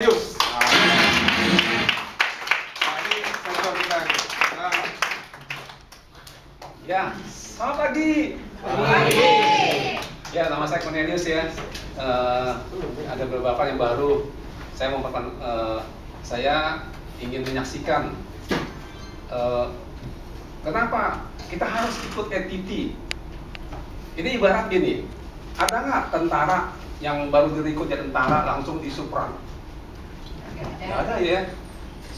Cornelius. Nah, ini sensor kita. Nah. Ya, selamat pagi. Pagi. Ya, nama saya Cornelius ya. Ada beberapa yang baru. Saya ingin menyaksikan kenapa kita harus ikut NTT. Ini ibarat gini, ada nggak tentara yang baru direkrut jadi tentara langsung disu perang? Nggak ada ya.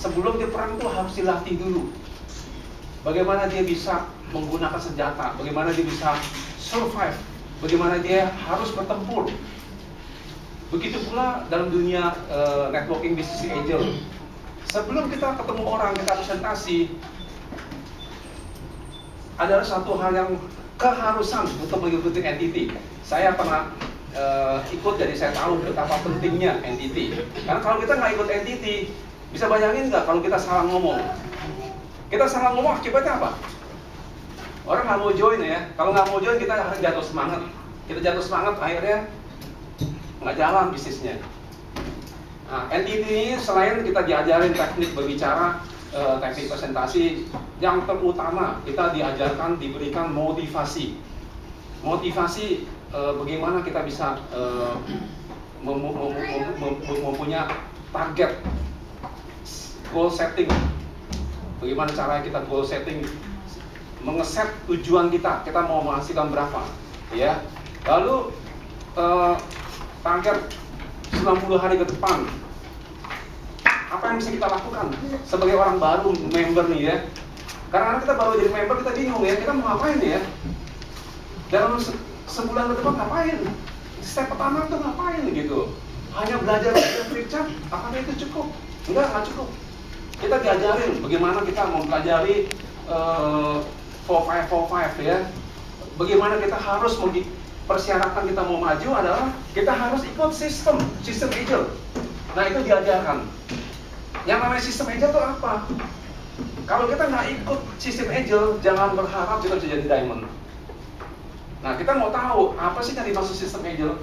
Sebelum dia perang itu harus dilatih dulu. Bagaimana dia bisa menggunakan senjata, bagaimana dia bisa survive, bagaimana dia harus bertempur. Begitu pula dalam dunia networking business angel. Sebelum kita ketemu orang, kita presentasi, ada satu hal yang keharusan untuk mengikuti NTT. Saya pernah ikut, jadi saya tahu betapa pentingnya NTT. Karena kalau kita nggak ikut NTT, bisa bayangin nggak kalau kita salah ngomong? Kita salah ngomong akibatnya apa? Orang nggak mau join ya. Kalau nggak mau join, kita akan jatuh semangat. Kita jatuh semangat, akhirnya nggak jalan bisnisnya. Nah, NTT ini selain kita diajarin teknik berbicara, teknik presentasi, yang terutama kita diajarkan, diberikan motivasi. Motivasi bagaimana kita bisa mempunyai target, goal setting. Bagaimana cara kita goal setting, mengeset tujuan kita mau menghasilkan berapa, ya. Lalu target 90 hari ke depan, apa yang bisa kita lakukan sebagai orang baru member nih ya. Karena kita baru jadi member, kita bingung ya, kita mau ngapain ya. Dalam sebulan ke depan ngapain? Step pertama itu ngapain gitu. Hanya belajar flip chart, apakah itu cukup? Nggak cukup. Kita diajarin bagaimana kita mempelajari 4545 ya. Bagaimana kita harus persyaratan kita mau maju adalah kita harus ikut sistem agile. Nah, itu diajarkan. Yang namanya sistem agile itu apa? Kalau kita nggak ikut sistem agile, jangan berharap kita bisa jadi diamond. Nah, kita mau tahu apa sih yang dimaksud sistem agile.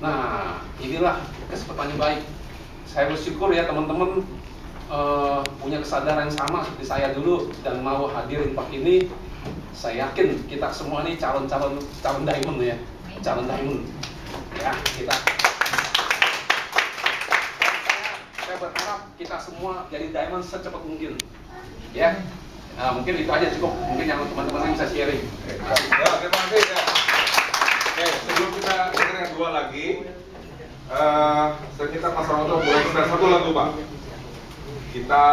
Nah, inilah kesempatan yang baik. Saya bersyukur ya teman-teman punya kesadaran yang sama seperti saya dulu dan mau hadir tempat ini. Saya yakin kita semua ini calon diamond ya, calon diamond. Ya, saya berharap kita semua jadi diamond secepat mungkin. Ya, nah, mungkin itu aja cukup. Mungkin yang teman-teman bisa sharing. Ya, terima kasih ya. Oke, sebelum kita dengar yang dua lagi, kita Mas Ronaldo boleh minta satu lagu Pak. Kita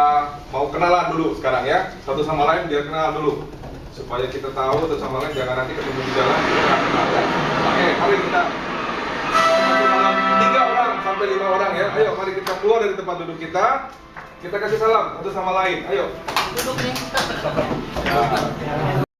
mau kenalan dulu sekarang ya, satu sama lain biar kenal dulu, supaya kita tahu satu sama lain, jangan nanti ketemu di jalan kita nggak kenal ya. Oke, mari kita satu malam 3 orang sampai 5 orang ya. Ayo, mari kita keluar dari tempat duduk kita kasih salam satu sama lain. Ayo. Duduk nih.